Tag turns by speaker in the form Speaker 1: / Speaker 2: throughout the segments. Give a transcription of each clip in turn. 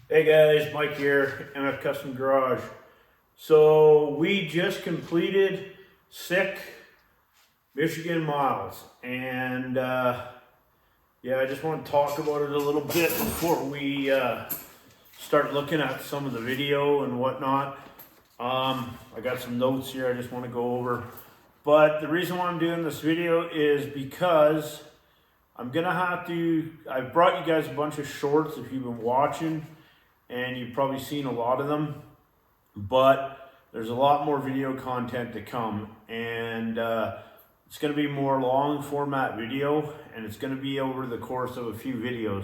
Speaker 1: Hey guys, Mike here, MF Kustom Garage. So we just completed 6 Michigan miles, and yeah, I just want to talk about it a little bit before we start looking at some of the video and whatnot. I got some notes here I just want to go over, but the reason why I'm doing this video is because I'm gonna have to. I've brought you guys a bunch of shorts if you've been watching, and you've probably seen a lot of them, but there's a lot more video content to come, and it's going to be more long format video, and it's going to be over the course of a few videos,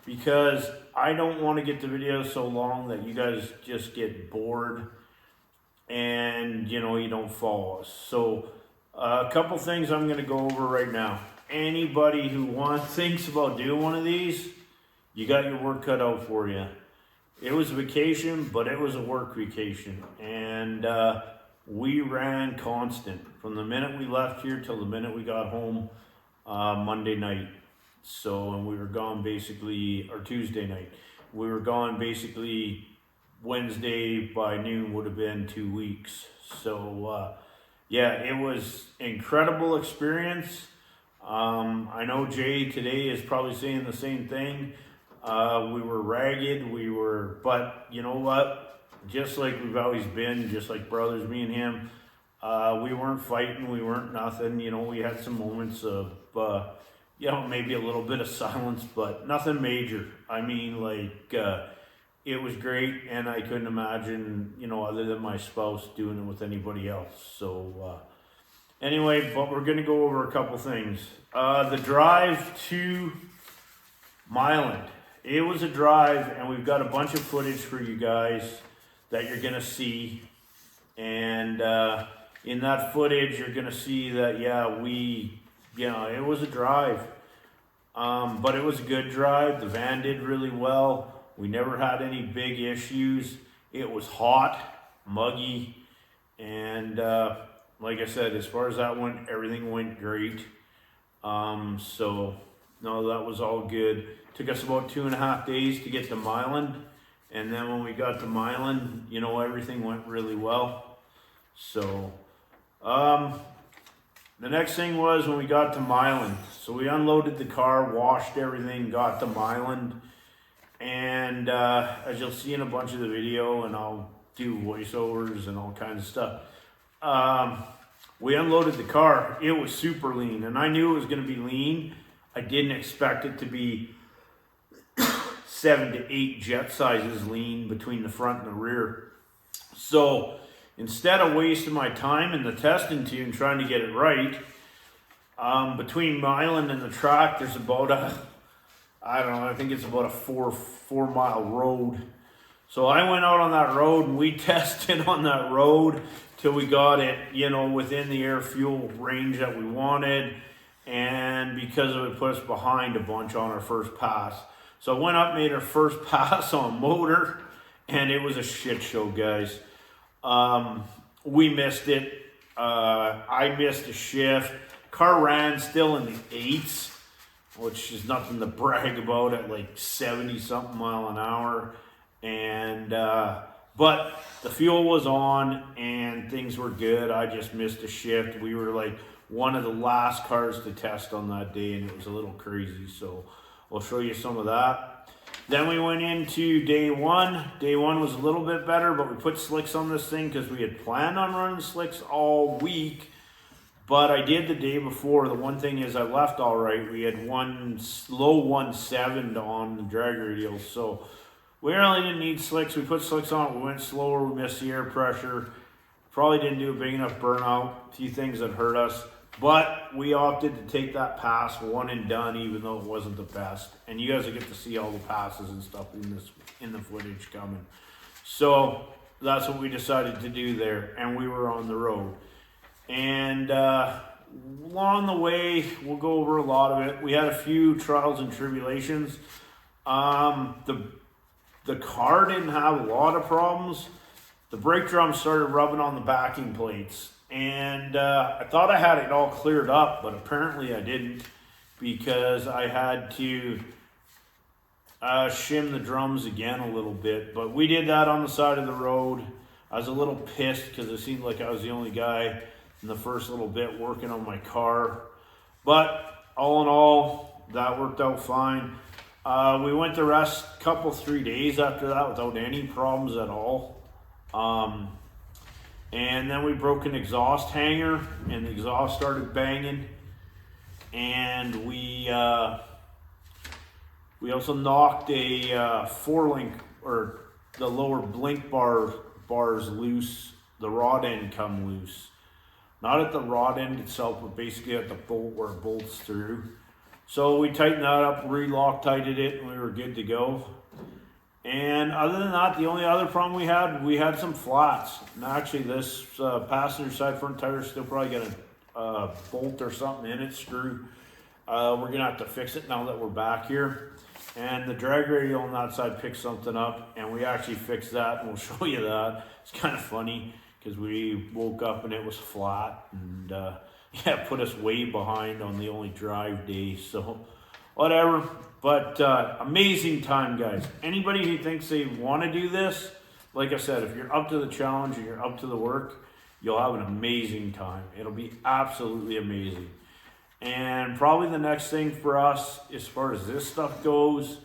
Speaker 1: because I don't want to get the videos so long that you guys just get bored and you don't follow us. So a couple things I'm going to go over right now. Anybody who thinks about doing one of these, you got your work cut out for you. It was a vacation, but it was a work vacation, and we ran constant from the minute we left here till the minute we got home Monday night. So, and we were gone basically, or Tuesday night. We were gone basically Wednesday by noon would have been 2 weeks. So, yeah, it was incredible experience. I know Jay today is probably saying the same thing. We were ragged, but you know what? Just like we've always been, just like brothers, me and him, we weren't fighting, we weren't nothing. We had some moments of, maybe a little bit of silence, but nothing major. I mean, it was great, and I couldn't imagine, other than my spouse, doing it with anybody else. So, anyway, but we're going to go over a couple things. The drive to Milan. It was a drive, and we've got a bunch of footage for you guys that you're going to see. And in that footage, you're going to see that, it was a drive. But it was a good drive. The van did really well. We never had any big issues. It was hot, muggy, and like I said, as far as that went, everything went great. So, no, that was all good. Took us about 2.5 days to get to Milan, and then when we got to Milan, everything went really well. So, the next thing was when we got to Milan. So we unloaded the car, washed everything, got to Milan, and as you'll see in a bunch of the video, and I'll do voiceovers and all kinds of stuff. We unloaded the car. It was super lean, and I knew it was going to be lean. I didn't expect it to be 7 to 8 jet sizes lean between the front and the rear. So instead of wasting my time in the testing tune trying to get it right, between Milan and the track, there's about I think it's about a 4 mile road. So I went out on that road, and we tested on that road till we got it, within the air fuel range that we wanted. And because of it, put us behind a bunch on our first pass. So I went up, made our first pass on motor, and it was a shit show, guys. We missed it. I missed a shift. Car ran still in the 8s, which is nothing to brag about at like 70 something mile an hour. And but the fuel was on and things were good. I just missed a shift. We were like one of the last cars to test on that day, and it was a little crazy. So I'll show you some of that. Then we went into day one. Day one was a little bit better, but we put slicks on this thing because we had planned on running slicks all week. But I did the day before. The one thing is I left all right. We had one low 1.7 on the drag radials, so we really didn't need slicks. We put slicks on it. We went slower. We missed the air pressure. Probably didn't do a big enough burnout. A few things that hurt us. But we opted to take that pass one and done, even though it wasn't the best. And you guys will get to see all the passes and stuff in the footage coming. So that's what we decided to do there. And we were on the road. And along the way, we'll go over a lot of it. We had a few trials and tribulations. The car didn't have a lot of problems. The brake drum started rubbing on the backing plates. And I thought I had it all cleared up, but apparently I didn't, because I had to shim the drums again a little bit, but we did that on the side of the road. I was a little pissed because it seemed like I was the only guy in the first little bit working on my car. But all in all, that worked out fine. We went the rest, 3 days after that without any problems at all. And then we broke an exhaust hanger and the exhaust started banging. And we also knocked a 4-link, or the lower blink bars loose, the rod end come loose. Not at the rod end itself, but basically at the bolt where it bolts through. So we tightened that up, re-Loctited it, and we were good to go. And other than that, the only other problem we had some flats. And actually this passenger side front tire still probably got a bolt or something in it, screw. We're gonna have to fix it now that we're back here. And the drag radial on that side picked something up, and we actually fixed that, and we'll show you that. It's kind of funny because we woke up and it was flat, and yeah, put us way behind on the only drive day, so whatever. But amazing time, guys. Anybody who thinks they want to do this, like I said, if you're up to the challenge and you're up to the work, you'll have an amazing time. It'll be absolutely amazing. And probably the next thing for us, as far as this stuff goes,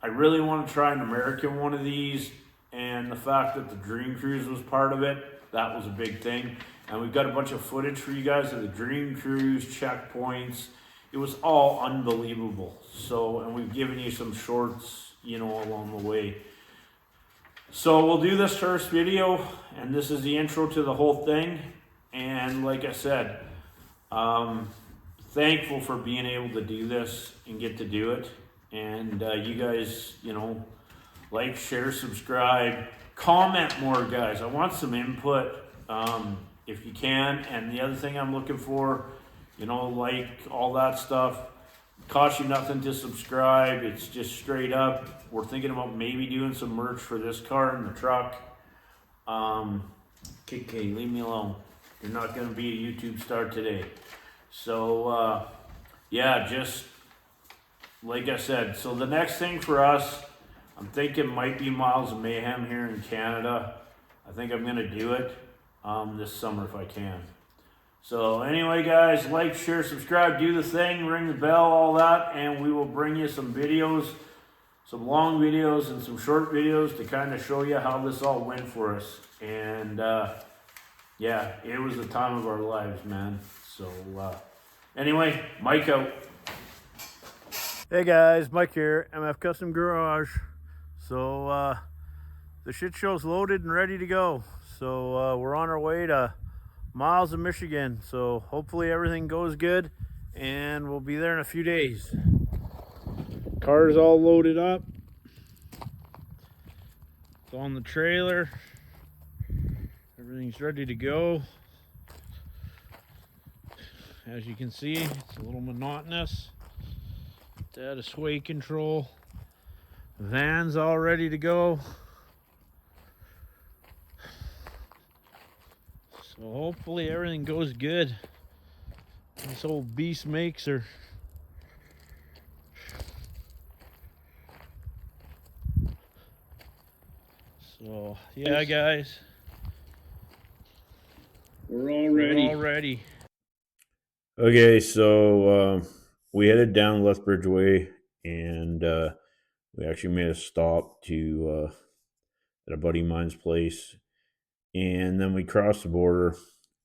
Speaker 1: I really want to try an American one of these. And the fact that the Dream Cruise was part of it, that was a big thing. And we've got a bunch of footage for you guys of the Dream Cruise checkpoints. It was all unbelievable. So, and we've given you some shorts, you know, along the way. So we'll do this first video, and this is the intro to the whole thing. And like I said, thankful for being able to do this and get to do it. And you guys, you know, like, share, subscribe, comment more, guys. I want some input if you can. And the other thing I'm looking for, you know, like all that stuff, costs you nothing to subscribe. It's just straight up. We're thinking about maybe doing some merch for this car and the truck. KK, leave me alone. You're not going to be a YouTube star today. So, yeah, just like I said. So the next thing for us, I'm thinking might be Miles of Mayhem here in Canada. I think I'm going to do it this summer if I can. So anyway, guys, like, share, subscribe, do the thing, ring the bell, all that, and we will bring you some videos, some long videos and some short videos to kind of show you how this all went for us. And yeah, it was the time of our lives, man. So anyway, Mike out. Hey guys, Mike here, MF Kustom Garage. So the shit show's loaded and ready to go. So we're on our way to Miles of Michigan. So hopefully everything goes good, and we'll be there in a few days. Car's all loaded up. It's on the trailer. Everything's ready to go. As you can see, it's a little monotonous. It's out of sway control. Van's all ready to go. So hopefully everything goes good. This old beast makes her. So yeah, guys, we're all ready. Okay, so we headed down Lethbridge Way, and we actually made a stop to at a buddy of mine's place, and then we crossed the border,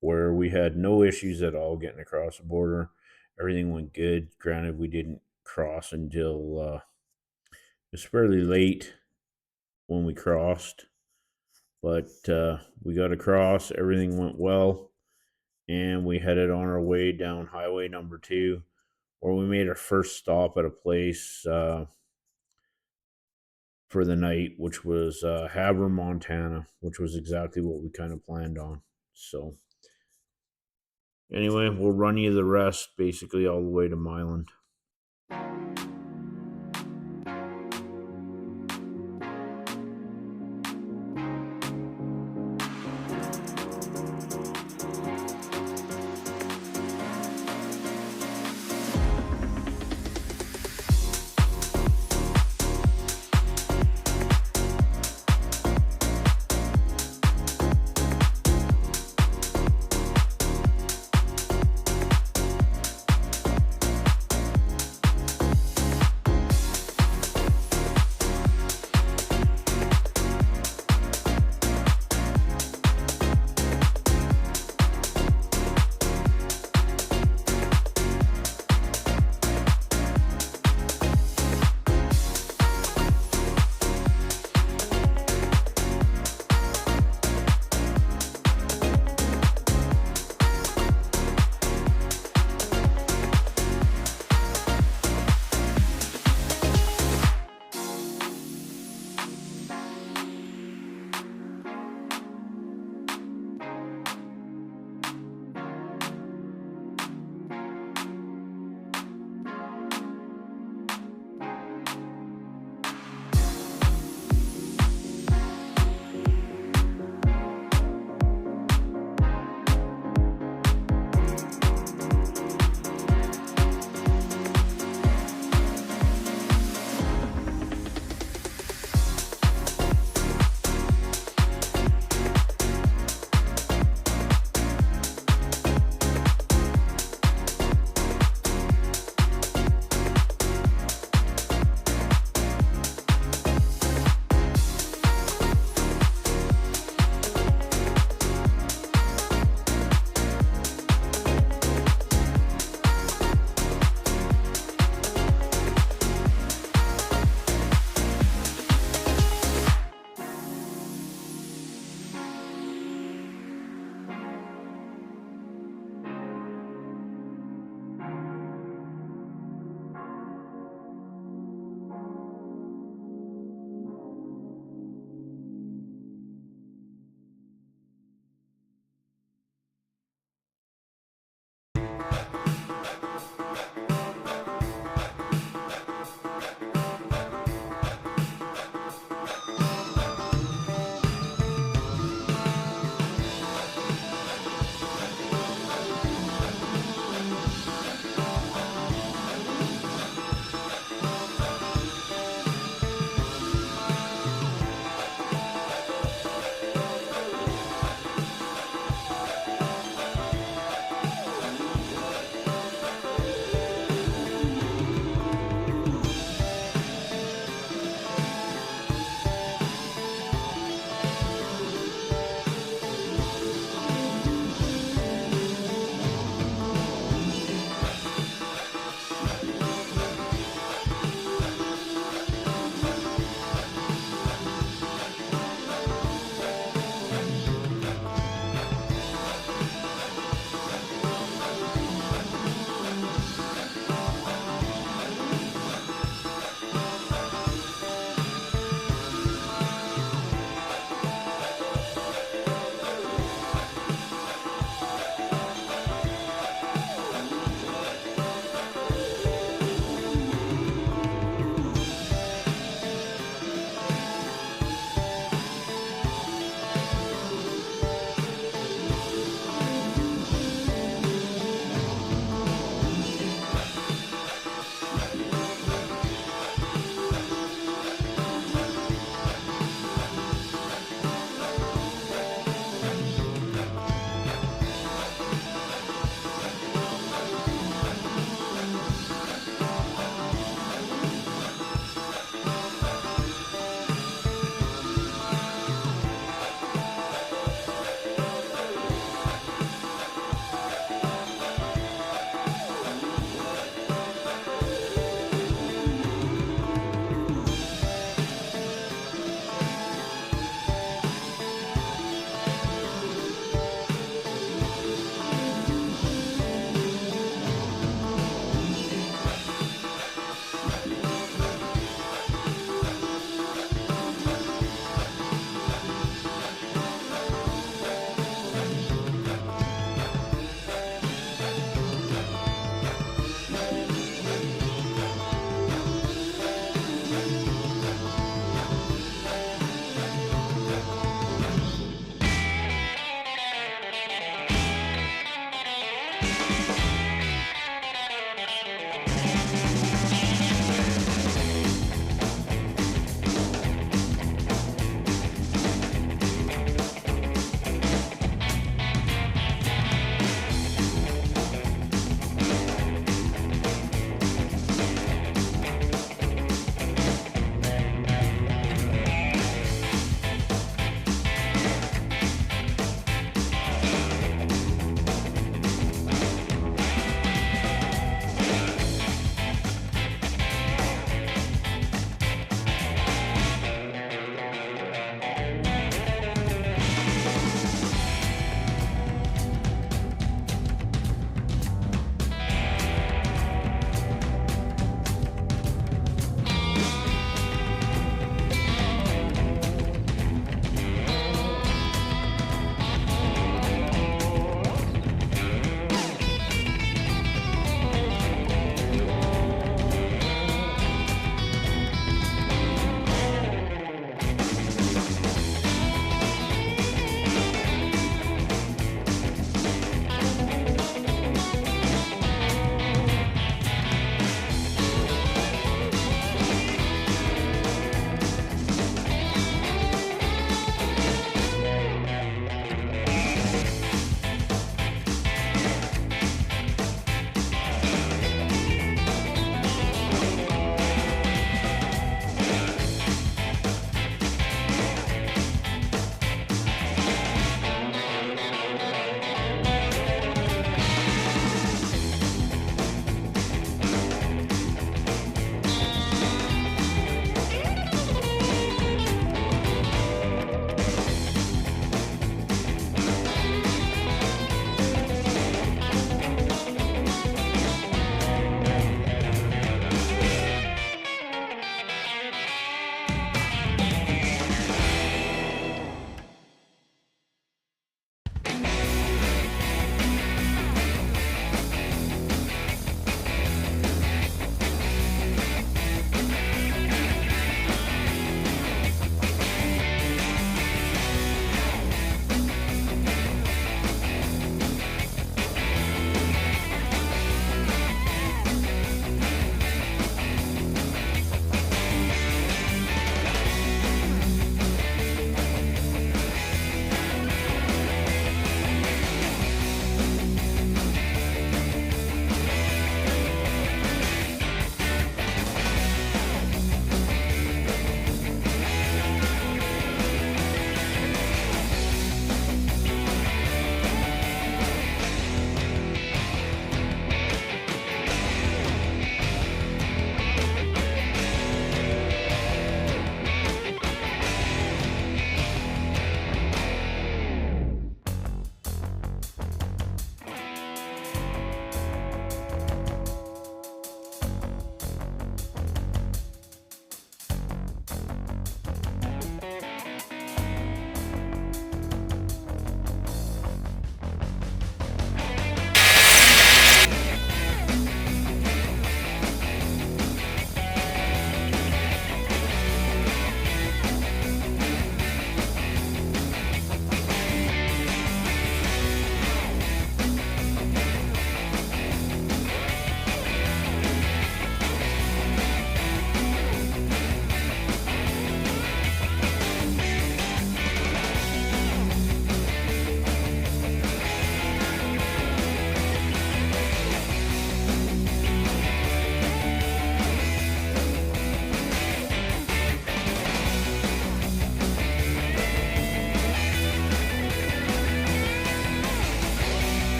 Speaker 1: where we had no issues at all getting across the border. Everything went good. Granted, we didn't cross until it was fairly late when we crossed, but we got across. Everything went well, and we headed on our way down highway number 2, where we made our first stop at a place for the night, which was Havre, Montana, which was exactly what we kind of planned on. So anyway, we'll run you the rest basically all the way to Milan.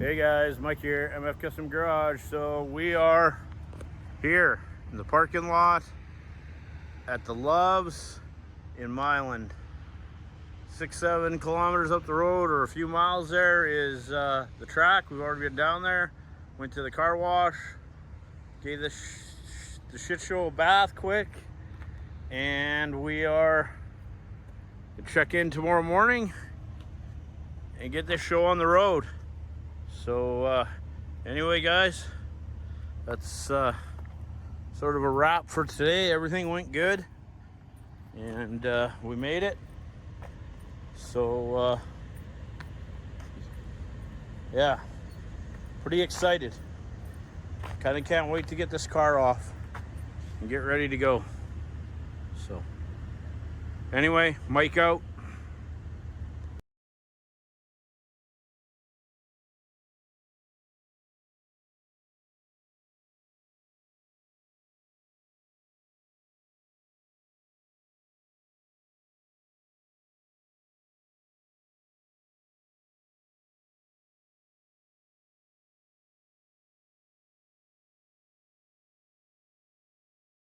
Speaker 1: Hey guys, Mike here, MF Kustom Garage. So we are here in the parking lot at the Loves in Milan. 6-7 kilometers up the road, or a few miles there, is the track. We've already been down there. Went to the car wash, gave the shit show a bath quick, and we are to check in tomorrow morning and get this show on the road. So anyway guys, that's sort of a wrap for today. Everything went good and we made it. So yeah, pretty excited. Kind of can't wait to get this car off and get ready to go. So anyway, Mike out.